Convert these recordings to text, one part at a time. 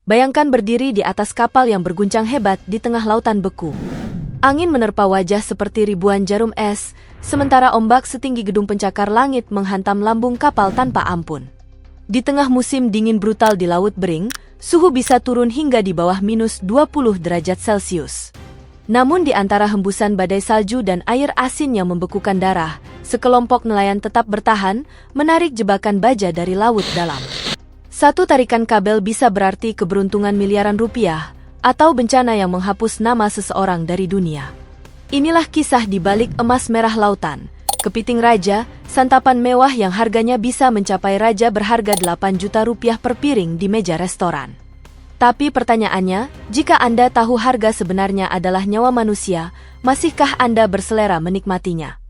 Bayangkan berdiri di atas kapal yang berguncang hebat di tengah lautan beku. Angin menerpa wajah seperti ribuan jarum es, sementara ombak setinggi gedung pencakar langit menghantam lambung kapal tanpa ampun. Di tengah musim dingin brutal di Laut Bering, suhu bisa turun hingga di bawah minus 20 derajat Celcius. Namun di antara hembusan badai salju dan air asin yang membekukan darah, sekelompok nelayan tetap bertahan, menarik jebakan baja dari laut dalam. Satu tarikan kabel bisa berarti keberuntungan miliaran rupiah, atau bencana yang menghapus nama seseorang dari dunia. Inilah kisah di balik emas merah lautan, kepiting raja, santapan mewah yang harganya bisa mencapai raja berharga 8 juta rupiah per piring di meja restoran. Tapi pertanyaannya, jika Anda tahu harga sebenarnya adalah nyawa manusia, masihkah Anda berselera menikmatinya?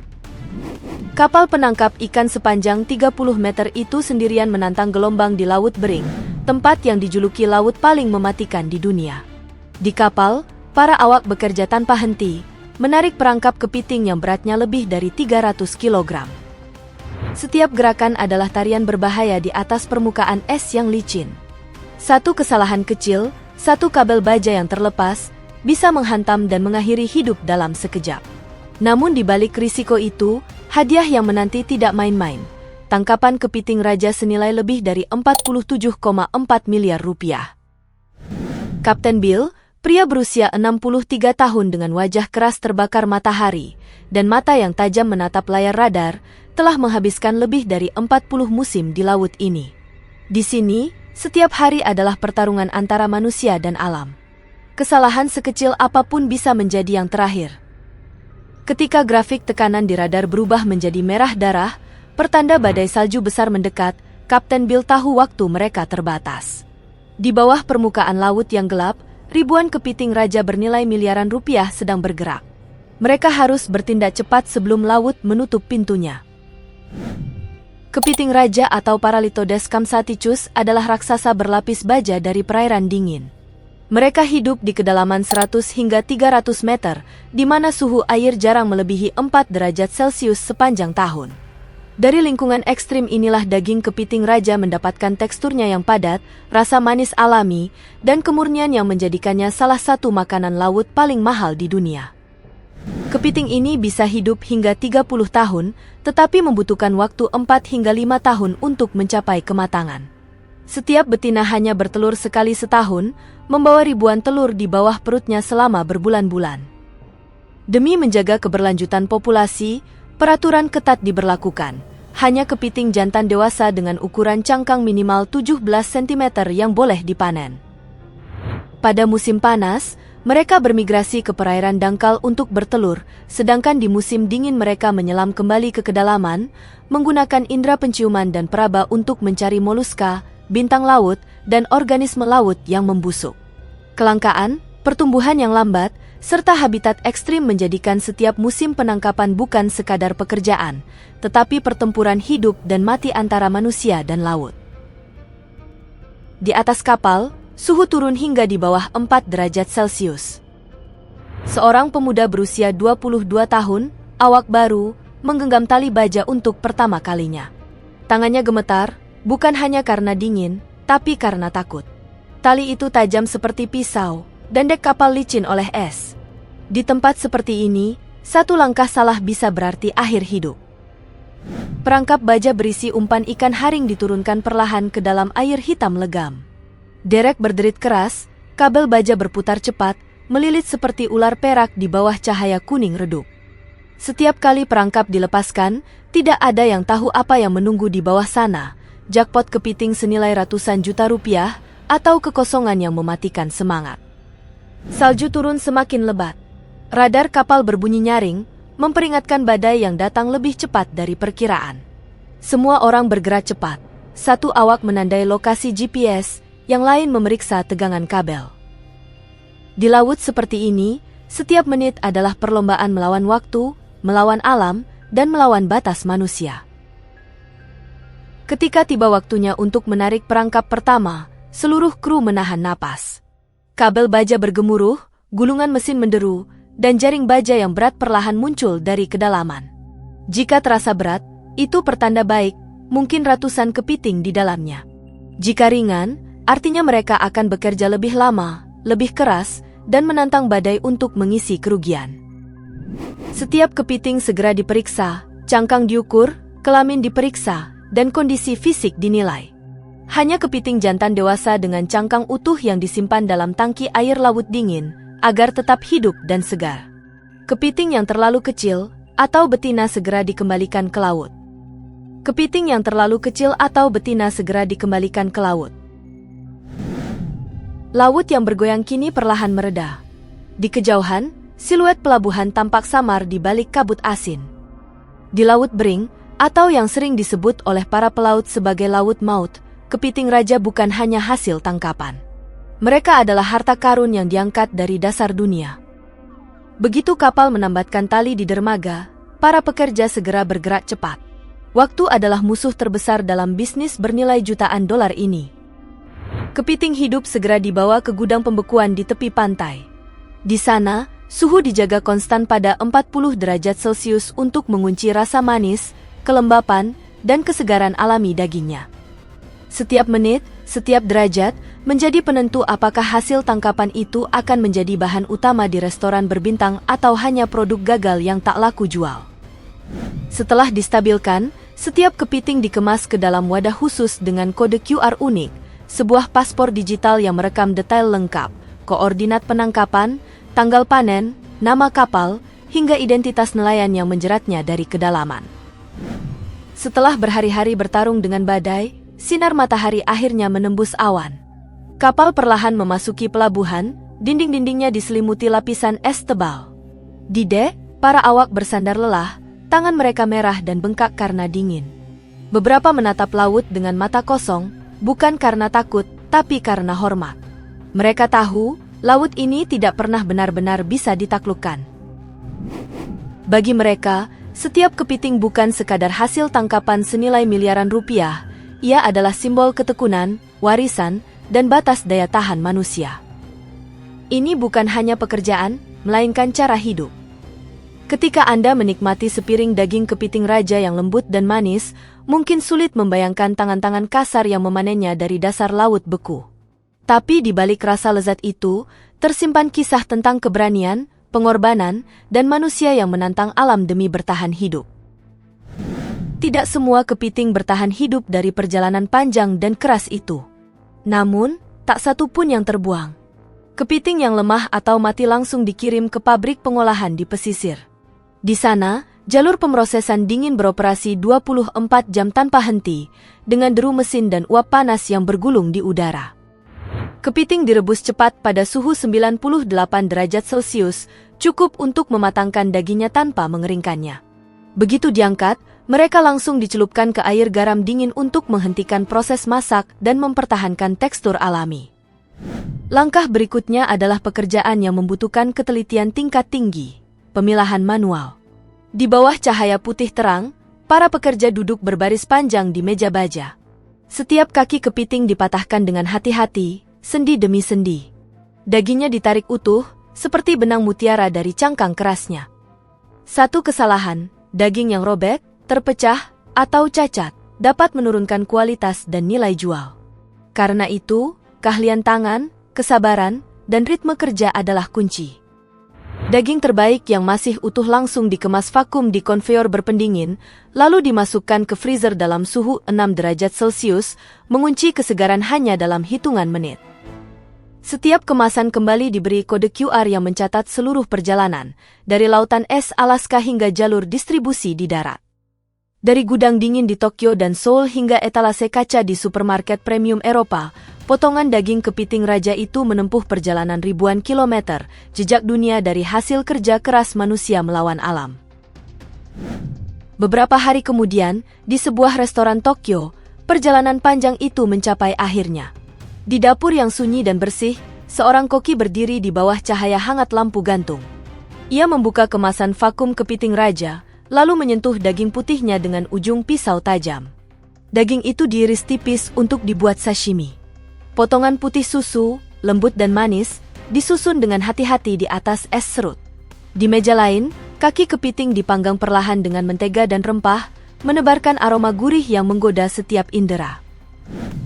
Kapal penangkap ikan sepanjang 30 meter itu sendirian menantang gelombang di Laut Bering, tempat yang dijuluki laut paling mematikan di dunia. Di kapal, para awak bekerja tanpa henti, menarik perangkap kepiting yang beratnya lebih dari 300 kg. Setiap gerakan adalah tarian berbahaya di atas permukaan es yang licin. Satu kesalahan kecil, satu kabel baja yang terlepas, bisa menghantam dan mengakhiri hidup dalam sekejap. Namun di balik risiko itu, hadiah yang menanti tidak main-main. Tangkapan kepiting raja senilai lebih dari 47,4 miliar rupiah. Kapten Bill, pria berusia 63 tahun dengan wajah keras terbakar matahari, dan mata yang tajam menatap layar radar, telah menghabiskan lebih dari 40 musim di laut ini. Di sini, setiap hari adalah pertarungan antara manusia dan alam. Kesalahan sekecil apapun bisa menjadi yang terakhir. Ketika grafik tekanan di radar berubah menjadi merah darah, pertanda badai salju besar mendekat, Kapten Bill tahu waktu mereka terbatas. Di bawah permukaan laut yang gelap, ribuan kepiting raja bernilai miliaran rupiah sedang bergerak. Mereka harus bertindak cepat sebelum laut menutup pintunya. Kepiting raja atau Paralitodes Compsognathus adalah raksasa berlapis baja dari perairan dingin. Mereka hidup di kedalaman 100 hingga 300 meter, di mana suhu air jarang melebihi 4 derajat Celcius sepanjang tahun. Dari lingkungan ekstrim inilah daging kepiting raja mendapatkan teksturnya yang padat, rasa manis alami, dan kemurnian yang menjadikannya salah satu makanan laut paling mahal di dunia. Kepiting ini bisa hidup hingga 30 tahun, tetapi membutuhkan waktu 4 hingga 5 tahun untuk mencapai kematangan. Setiap betina hanya bertelur sekali setahun, membawa ribuan telur di bawah perutnya selama berbulan-bulan. Demi menjaga keberlanjutan populasi, peraturan ketat diberlakukan. Hanya kepiting jantan dewasa dengan ukuran cangkang minimal 17 cm yang boleh dipanen. Pada musim panas, mereka bermigrasi ke perairan dangkal untuk bertelur, sedangkan di musim dingin mereka menyelam kembali ke kedalaman, menggunakan indera penciuman dan peraba untuk mencari moluska, bintang laut, dan organisme laut yang membusuk. Kelangkaan, pertumbuhan yang lambat, serta habitat ekstrim menjadikan setiap musim penangkapan bukan sekadar pekerjaan, tetapi pertempuran hidup dan mati antara manusia dan laut. Di atas kapal, suhu turun hingga di bawah 4 derajat Celcius. Seorang pemuda berusia 22 tahun, awak baru, menggenggam tali baja untuk pertama kalinya. Tangannya gemetar, bukan hanya karena dingin, tapi karena takut. Tali itu tajam seperti pisau, dan dek kapal licin oleh es. Di tempat seperti ini, satu langkah salah bisa berarti akhir hidup. Perangkap baja berisi umpan ikan haring diturunkan perlahan ke dalam air hitam legam. Derek berderit keras, kabel baja berputar cepat, melilit seperti ular perak di bawah cahaya kuning redup. Setiap kali perangkap dilepaskan, tidak ada yang tahu apa yang menunggu di bawah sana, jackpot kepiting senilai ratusan juta rupiah, atau kekosongan yang mematikan semangat. Salju turun semakin lebat. Radar kapal berbunyi nyaring, memperingatkan badai yang datang lebih cepat dari perkiraan. Semua orang bergerak cepat. Satu awak menandai lokasi GPS, yang lain memeriksa tegangan kabel. Di laut seperti ini, setiap menit adalah perlombaan melawan waktu, melawan alam, dan melawan batas manusia. Ketika tiba waktunya untuk menarik perangkap pertama, seluruh kru menahan napas. Kabel baja bergemuruh, gulungan mesin menderu, dan jaring baja yang berat perlahan muncul dari kedalaman. Jika terasa berat, itu pertanda baik, mungkin ratusan kepiting di dalamnya. Jika ringan, artinya mereka akan bekerja lebih lama, lebih keras, dan menantang badai untuk mengisi kerugian. Setiap kepiting segera diperiksa, cangkang diukur, kelamin diperiksa, dan kondisi fisik dinilai. Hanya kepiting jantan dewasa dengan cangkang utuh yang disimpan dalam tangki air laut dingin, agar tetap hidup dan segar. Kepiting yang terlalu kecil, atau betina segera dikembalikan ke laut. Kepiting yang terlalu kecil atau betina segera dikembalikan ke laut. Laut yang bergoyang kini perlahan mereda. Di kejauhan, siluet pelabuhan tampak samar di balik kabut asin. Di Laut Bering, atau yang sering disebut oleh para pelaut sebagai Laut Maut, kepiting raja bukan hanya hasil tangkapan. Mereka adalah harta karun yang diangkat dari dasar dunia. Begitu kapal menambatkan tali di dermaga, para pekerja segera bergerak cepat. Waktu adalah musuh terbesar dalam bisnis bernilai jutaan dolar ini. Kepiting hidup segera dibawa ke gudang pembekuan di tepi pantai. Di sana, suhu dijaga konstan pada 40 derajat Celcius untuk mengunci rasa manis, kelembapan, dan kesegaran alami dagingnya. Setiap menit, setiap derajat, menjadi penentu apakah hasil tangkapan itu akan menjadi bahan utama di restoran berbintang atau hanya produk gagal yang tak laku jual. Setelah distabilkan, setiap kepiting dikemas ke dalam wadah khusus dengan kode QR unik, sebuah paspor digital yang merekam detail lengkap, koordinat penangkapan, tanggal panen, nama kapal, hingga identitas nelayan yang menjeratnya dari kedalaman. Setelah berhari-hari bertarung dengan badai, sinar matahari akhirnya menembus awan. Kapal perlahan memasuki pelabuhan, dinding-dindingnya diselimuti lapisan es tebal. Di dek, para awak bersandar lelah, tangan mereka merah dan bengkak karena dingin. Beberapa menatap laut dengan mata kosong, bukan karena takut, tapi karena hormat. Mereka tahu, laut ini tidak pernah benar-benar bisa ditaklukkan. Bagi mereka, setiap kepiting bukan sekadar hasil tangkapan senilai miliaran rupiah, ia adalah simbol ketekunan, warisan, dan batas daya tahan manusia. Ini bukan hanya pekerjaan, melainkan cara hidup. Ketika Anda menikmati sepiring daging kepiting raja yang lembut dan manis, mungkin sulit membayangkan tangan-tangan kasar yang memanennya dari dasar laut beku. Tapi di balik rasa lezat itu, tersimpan kisah tentang keberanian, pengorbanan, dan manusia yang menantang alam demi bertahan hidup. Tidak semua kepiting bertahan hidup dari perjalanan panjang dan keras itu. Namun, tak satu pun yang terbuang. Kepiting yang lemah atau mati langsung dikirim ke pabrik pengolahan di pesisir. Di sana, jalur pemrosesan dingin beroperasi 24 jam tanpa henti, dengan deru mesin dan uap panas yang bergulung di udara. Kepiting direbus cepat pada suhu 98 derajat Celcius, cukup untuk mematangkan dagingnya tanpa mengeringkannya. Begitu diangkat, mereka langsung dicelupkan ke air garam dingin untuk menghentikan proses masak dan mempertahankan tekstur alami. Langkah berikutnya adalah pekerjaan yang membutuhkan ketelitian tingkat tinggi, pemilahan manual. Di bawah cahaya putih terang, para pekerja duduk berbaris panjang di meja baja. Setiap kaki kepiting dipatahkan dengan hati-hati, sendi demi sendi. Dagingnya ditarik utuh, seperti benang mutiara dari cangkang kerasnya. Satu kesalahan, daging yang robek, terpecah, atau cacat, dapat menurunkan kualitas dan nilai jual. Karena itu, keahlian tangan, kesabaran, dan ritme kerja adalah kunci. Daging terbaik yang masih utuh langsung dikemas vakum di konveyor berpendingin, lalu dimasukkan ke freezer dalam suhu 6 derajat Celcius, mengunci kesegaran hanya dalam hitungan menit. Setiap kemasan kembali diberi kode QR yang mencatat seluruh perjalanan, dari lautan es Alaska hingga jalur distribusi di darat. Dari gudang dingin di Tokyo dan Seoul hingga etalase kaca di supermarket premium Eropa, potongan daging kepiting raja itu menempuh perjalanan ribuan kilometer, jejak dunia dari hasil kerja keras manusia melawan alam. Beberapa hari kemudian, di sebuah restoran Tokyo, perjalanan panjang itu mencapai akhirnya. Di dapur yang sunyi dan bersih, seorang koki berdiri di bawah cahaya hangat lampu gantung. Ia membuka kemasan vakum kepiting raja, lalu menyentuh daging putihnya dengan ujung pisau tajam. Daging itu diiris tipis untuk dibuat sashimi. Potongan putih susu, lembut dan manis, disusun dengan hati-hati di atas es serut. Di meja lain, kaki kepiting dipanggang perlahan dengan mentega dan rempah, menebarkan aroma gurih yang menggoda setiap indera.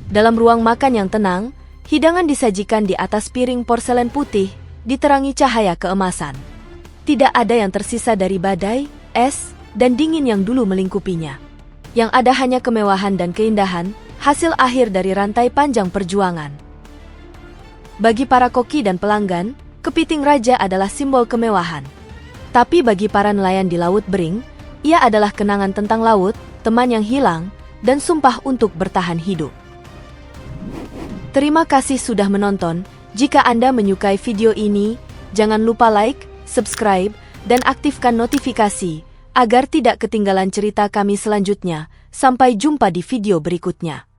Dalam ruang makan yang tenang, Hidangan disajikan di atas piring porselen putih, diterangi cahaya keemasan. Tidak ada yang tersisa dari badai, es, dan dingin yang dulu melingkupinya. Yang ada hanya kemewahan dan keindahan, hasil akhir dari rantai panjang perjuangan. Bagi para koki dan pelanggan, kepiting raja adalah simbol kemewahan. Tapi bagi para nelayan di Laut Bering, ia adalah kenangan tentang laut, teman yang hilang, dan sumpah untuk bertahan hidup. Terima kasih sudah menonton. Jika Anda menyukai video ini, jangan lupa like, subscribe, dan aktifkan notifikasi, agar tidak ketinggalan cerita kami selanjutnya. Sampai jumpa di video berikutnya.